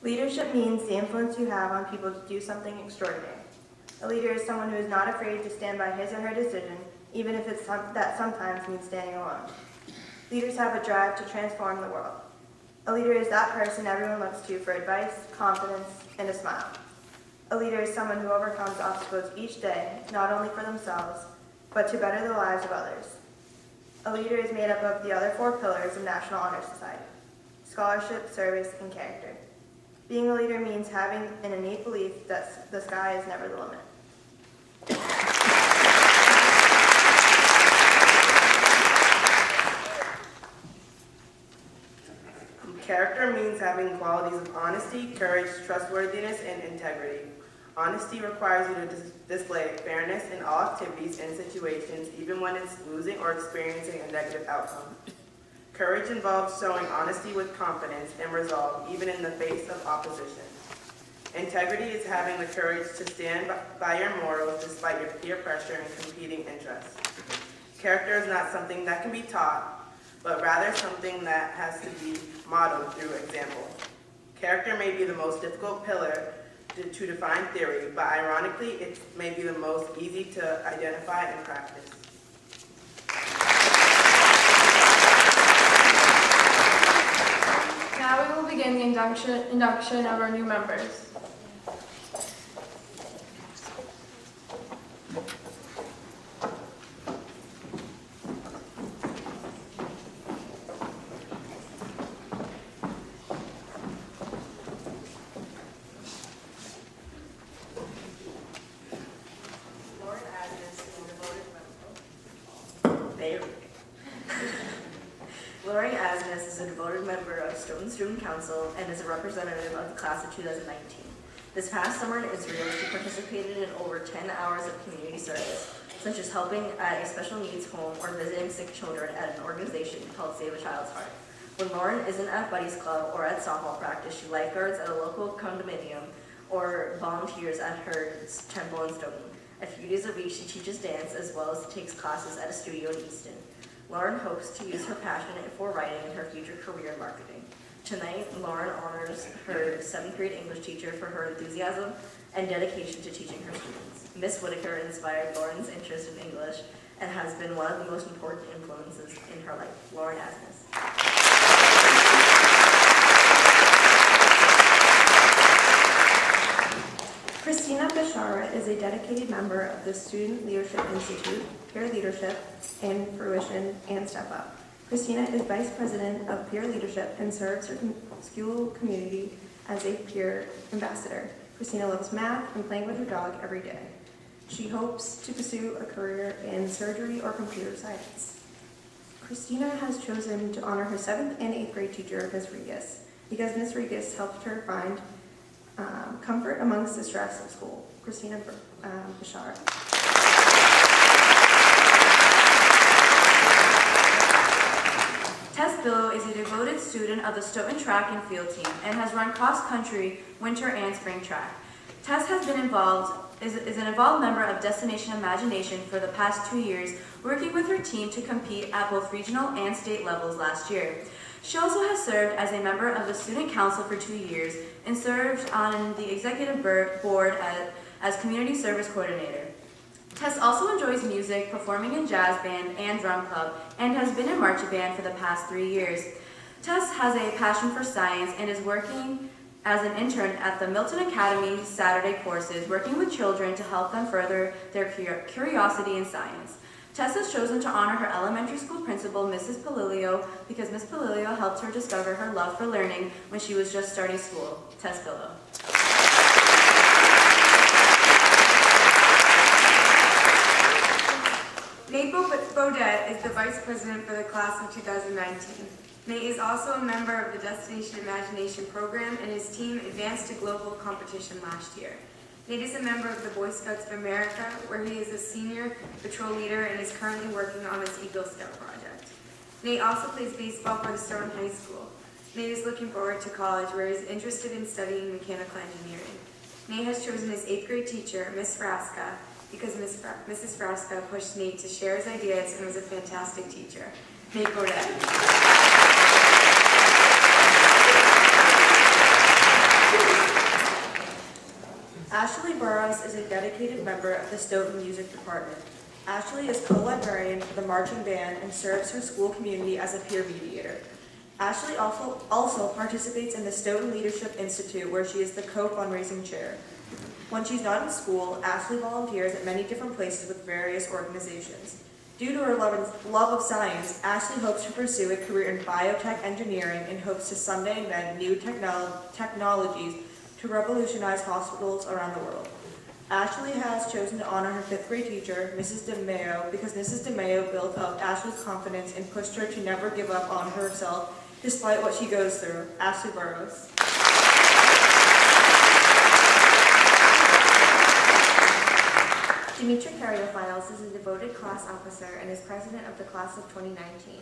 Leadership means the influence you have on people to do something extraordinary. A leader is someone who is not afraid to stand by his or her decision, even if that sometimes means standing alone. Leaders have a drive to transform the world. A leader is that person everyone looks to for advice, confidence, and a smile. A leader is someone who overcomes obstacles each day, not only for themselves, but to better the lives of others. A leader is made up of the other 4 pillars of National Honor Society: scholarship, service, and character. Being a leader means having an innate belief that the sky is never the limit. Character means having qualities of honesty, courage, trustworthiness, and integrity. Honesty requires you to display fairness in all activities and situations, even when it's losing or experiencing a negative outcome. Courage involves showing honesty with confidence and resolve, even in the face of opposition. Integrity is having the courage to stand by your morals despite your peer pressure and competing interests. Character is not something that can be taught, but rather something that has to be modeled through example. Character may be the most difficult pillar to define theory, but ironically, it may be the most easy to identify and practice. Now we will begin the induction of our new members. Is a devoted member of Stoughton Student Council and is a representative of the class of 2019. This past summer in Israel, she participated in over 10 hours of community service, such as helping at a special needs home or visiting sick children at an organization called Save a Child's Heart. When Lauren isn't at Buddies Club or at softball practice, she lifeguards at a local condominium or volunteers at her temple in Stoughton. A few days a week, she teaches dance as well as takes classes at a studio in Easton. Lauren hopes to use her passion for writing in her future career in marketing. Tonight, Lauren honors her 7th grade English teacher for her enthusiasm and dedication to teaching her students. Miss Whitaker inspired Lauren's interest in English and has been one of the most important influences in her life. Lauren Asmus. Christina Bishara is a dedicated member of the Student Leadership Institute, Peer Leadership, and Fruition, and Step Up. Christina is Vice President of Peer Leadership and serves her school community as a peer ambassador. Christina loves math and playing with her dog every day. She hopes to pursue a career in surgery or computer science. Christina has chosen to honor her 7th and 8th grade teacher, Ms. Regas, because Ms. Regas helped her find comfort amongst the stress of school. Christina Bishara. Tess Billow is a devoted student of the Stoughton track and field team and has run cross-country, winter, and spring track. Tess has been is an involved member of Destination Imagination for the past 2 years, working with her team to compete at both regional and state levels last year. She also has served as a member of the Student Council for 2 years and served on the executive board as Community Service Coordinator. Tess also enjoys music, performing in jazz band and drum club, and has been in marching band for the past 3 years. Tess has a passion for science and is working as an intern at the Milton Academy Saturday courses, working with children to help them further their curiosity in science. Tess has chosen to honor her elementary school principal, Mrs. Palilio, because Ms. Palilio helped her discover her love for learning when she was just starting school. Tess Billow. Nate Baudet is the Vice President for the class of 2019. Nate is also a member of the Destination Imagination program, and his team advanced to global competition last year. Nate is a member of the Boy Scouts of America, where he is a senior patrol leader and is currently working on his Eagle Scout project. Nate also plays baseball for the Stoughton High School. Nate is looking forward to college, where he is interested in studying mechanical engineering. Nate has chosen his 8th grade teacher, Miss Frasca, because Mrs. Frasca pushed Nate to share his ideas and was a fantastic teacher. Nate Baudet. Burrows is a dedicated member of the Stoughton Music Department. Ashley is co-librarian for the marching band and serves her school community as a peer mediator. Ashley also participates in the Stoughton Leadership Institute, where she is the co-fundraising chair. When she's not in school, Ashley volunteers at many different places with various organizations. Due to her love of science, Ashley hopes to pursue a career in biotech engineering and hopes to someday invent new technologies to revolutionize hospitals around the world. Ashley has chosen to honor her 5th grade teacher, Mrs. DeMayo, because Mrs. DeMayo built up Ashley's confidence and pushed her to never give up on herself despite what she goes through. Ashley Burrows. Demetra Karyofiles is a devoted class officer and is president of the class of 2019.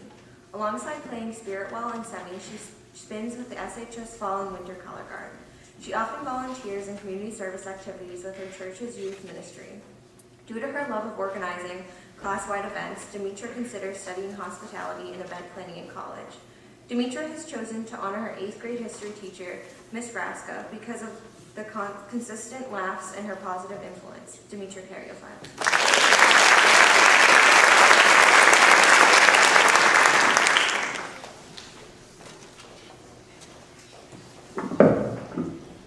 Alongside playing Spirit Well and Semi, she spins with the SHS Fall and Winter Color Guard. She often volunteers in community service activities with her church's youth ministry. Due to her love of organizing class-wide events, Demetra considers studying hospitality and event planning in college. Demetra has chosen to honor her 8th grade history teacher, Miss Braska, because of the consistent laughs and her positive influence. Demetra Karyofiles.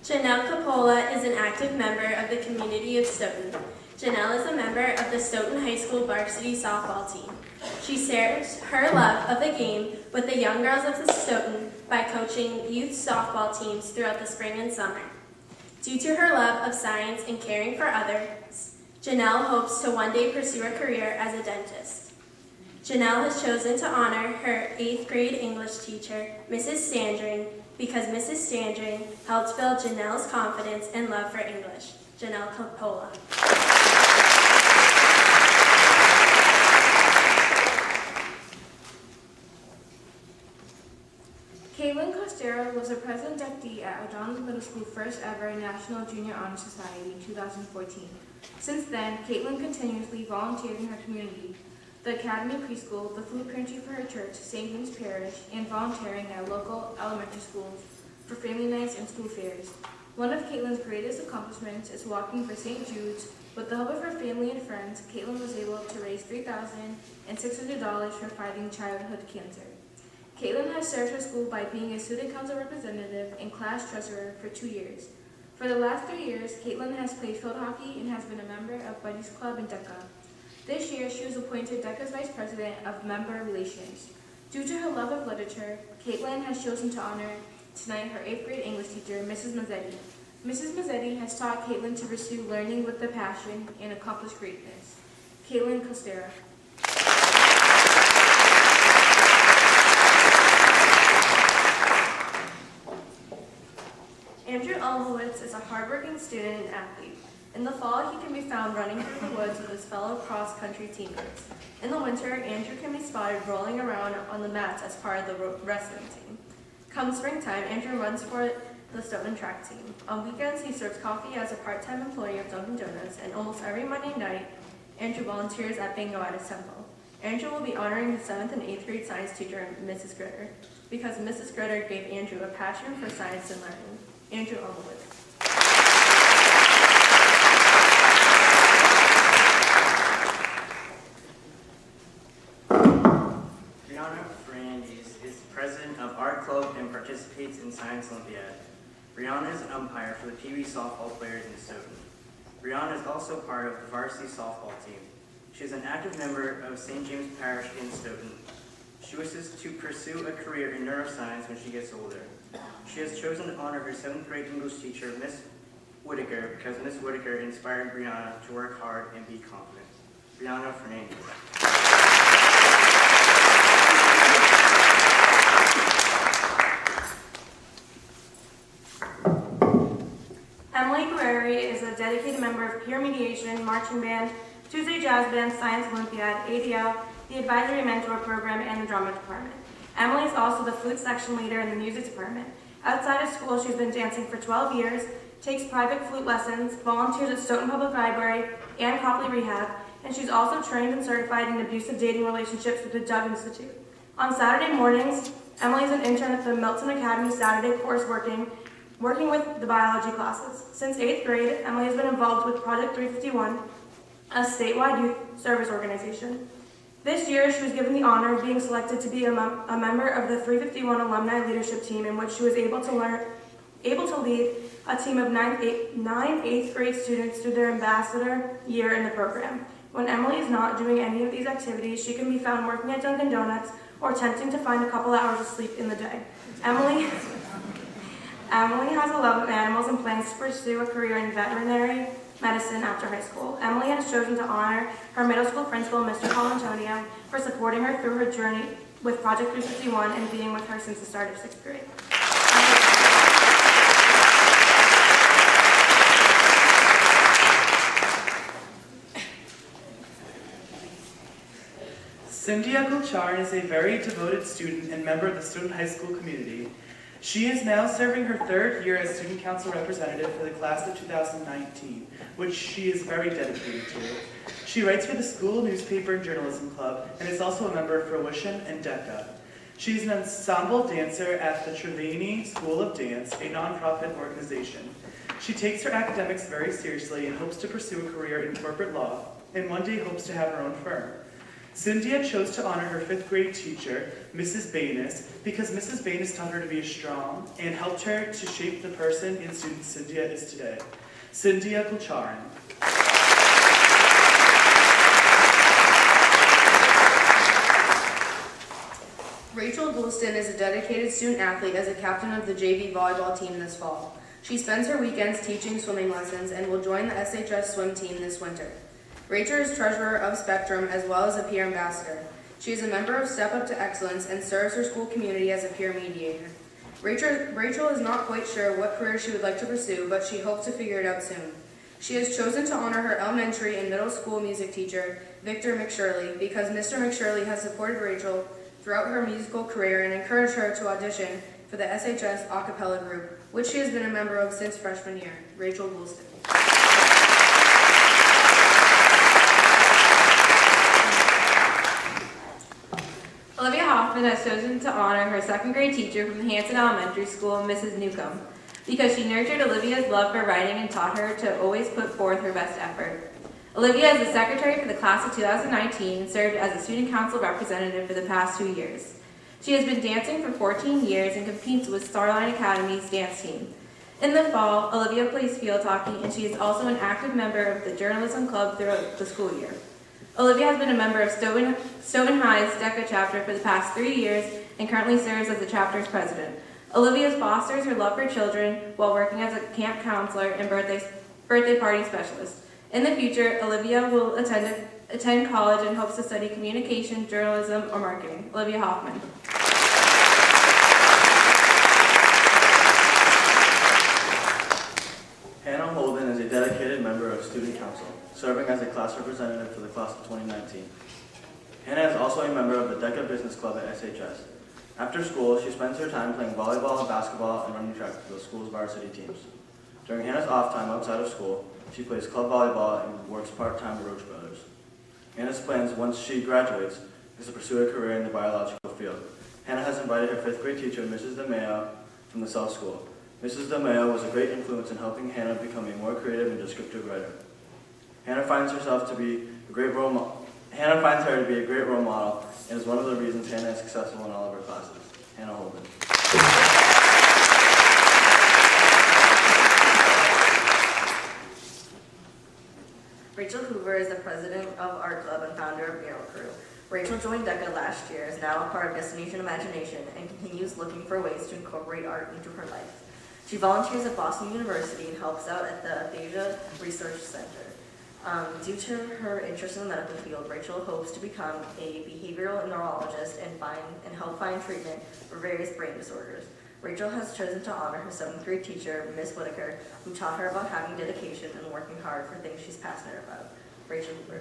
Janelle Coppola is an active member of the community of Stoughton. Janelle is a member of the Stoughton High School varsity softball team. She shares her love of the game with the young girls of the Stoughton by coaching youth softball teams throughout the spring and summer. Due to her love of science and caring for others, Janelle hopes to one day pursue a career as a dentist. Janelle has chosen to honor her 8th grade English teacher, Mrs. Sandring, because Mrs. Sandring helped build Janelle's confidence and love for English. Janelle Coppola. Caitlin Costero was a present inductee at O'Donnell Middle School first ever National Junior Honor Society in 2014. Since then, Caitlin continuously volunteered in her community, the Academy Preschool, the food pantry for her church, St. James Parish, and volunteering at local elementary schools for family nights and school fairs. One of Caitlin's greatest accomplishments is walking for St. Jude's. With the help of her family and friends, Caitlin was able to raise $3,600 for fighting childhood cancer. Caitlin has served her school by being a student council representative and class treasurer for 2 years. For the last 3 years, Caitlin has played field hockey and has been a member of Buddies Club in DECA. This year, she was appointed DECA's Vice President of Member Relations. Due to her love of literature, Caitlin has chosen to honor tonight her 8th grade English teacher, Mrs. Mazzetti. Mrs. Mazzetti has taught Caitlin to pursue learning with a passion and accomplish greatness. Caitlin Costera. Andrew Olmowitz is a hardworking student and athlete. In the fall, he can be found running through the woods with his fellow cross-country teammates. In the winter, Andrew can be spotted rolling around on the mats as part of the wrestling team. Come springtime, Andrew runs for the Stoughton track team. On weekends, he serves coffee as a part-time employee of Dunkin' Donuts, and almost every Monday night, Andrew volunteers at bingo at his temple. Andrew will be honoring the 7th and 8th grade science teacher, Mrs. Gritter, because Mrs. Gritter gave Andrew a passion for science and learning. Andrew Olmowitz. Brianna Fernandez is president of Art Club and participates in Science Olympiad. Brianna is an umpire for the Pee Wee softball players in Stoughton. Brianna is also part of the varsity softball team. She is an active member of St. James Parish in Stoughton. She wishes to pursue a career in neuroscience when she gets older. She has chosen to honor her 7th grade English teacher, Miss Whitaker, because Miss Whitaker inspired Brianna to work hard and be confident. Brianna Fernandez. Emily Guerreri is a dedicated member of peer mediation, marching band, Tuesday Jazz Band, Science Olympiad, ADL, the Advisory Mentor Program, and the Drama Department. Emily is also the flute section leader in the music department. Outside of school, she's been dancing for 12 years, takes private flute lessons, volunteers at Stoughton Public Library and Copley Rehab, and she's also trained and certified in abusive dating relationships with the Dove Institute. On Saturday mornings, Emily is an intern at the Milton Academy Saturday course working working with the biology classes. Since 8th grade, Emily has been involved with Project 351, a statewide youth service organization. This year, she was given the honor of being selected to be a member of the 351 alumni leadership team, in which she was able to lead a team of nine 8th grade students through their ambassador year in the program. When Emily is not doing any of these activities, she can be found working at Dunkin' Donuts or attempting to find a couple hours of sleep in the day. Emily has a love of animals and plans to pursue a career in veterinary medicine after high school. Emily has chosen to honor her middle school principal, Mr. Colantonio, for supporting her through her journey with Project 351 and being with her since the start of 6th grade. Cynthia Gulcharan is a very devoted student and member of the Stoughton High School community. She is now serving her 3rd year as student council representative for the class of 2019, which she is very dedicated to. She writes for the school newspaper and journalism club and is also a member of Fruition and DECA. She is an ensemble dancer at the Trevani School of Dance, a nonprofit organization. She takes her academics very seriously and hopes to pursue a career in corporate law, and one day hopes to have her own firm. Cynthia chose to honor her 5th grade teacher, Mrs. Banis, because Mrs. Banis taught her to be strong and helped her to shape the person and student Cynthia is today. Cynthia Gulcharan. Rachel Goulston is a dedicated student athlete as a captain of the JV volleyball team this fall. She spends her weekends teaching swimming lessons and will join the SHS swim team this winter. Rachel is treasurer of Spectrum as well as a peer ambassador. She is a member of Step Up to Excellence and serves her school community as a peer mediator. Rachel is not quite sure what career she would like to pursue, but she hopes to figure it out soon. She has chosen to honor her elementary and middle school music teacher, Victor McShirley, because Mr. McShirley has supported Rachel throughout her musical career and encouraged her to audition for the SHS a cappella group, which she has been a member of since freshman year. Rachel Goulston. Olivia Hoffman has chosen to honor her 2nd grade teacher from Hanson Elementary School, Mrs. Newcomb, because she nurtured Olivia's love for writing and taught her to always put forth her best effort. Olivia is the secretary for the class of 2019 and served as a student council representative for the past 2 years. She has been dancing for 14 years and competes with Starline Academy's dance team. In the fall, Olivia plays field hockey, and she is also an active member of the journalism club throughout the school year. Olivia has been a member of Stoughton High's DECA chapter for the past 3 years and currently serves as the chapter's president. Olivia fosters her love for children while working as a camp counselor and birthday party specialist. In the future, Olivia will attend college and hopes to study communication, journalism, or marketing. Olivia Hoffman. Hannah Holden is a dedicated member of Student Council, serving as a class representative for the class of 2019. Hannah is also a member of the DECA Business Club at SHS. After school, she spends her time playing volleyball, basketball, and running track for the school's varsity teams. During Hannah's off time outside of school, she plays club volleyball and works part-time with Roach Brothers. Hannah's plans once she graduates is to pursue a career in the biological field. Hannah has invited her 5th grade teacher, Mrs. DeMayo, from the South School. Mrs. DeMayo was a great influence in helping Hannah become a more creative and descriptive writer. Hannah finds her to be a great role model and is one of the reasons Hannah is successful in all of her classes. Hannah Holden. Rachel Hoover is the president of Art Club and founder of Mural Crew. Rachel joined DECA last year, is now a part of Destination Imagination, and continues looking for ways to incorporate art into her life. She volunteers at Boston University and helps out at the Aphasia Research Center. Due to her interest in the medical field, Rachel hopes to become a behavioral neurologist and help find treatment for various brain disorders. Rachel has chosen to honor her 7th grade teacher, Miss Whitaker, who taught her about having dedication and working hard for things she's passionate about. Rachel Hoover.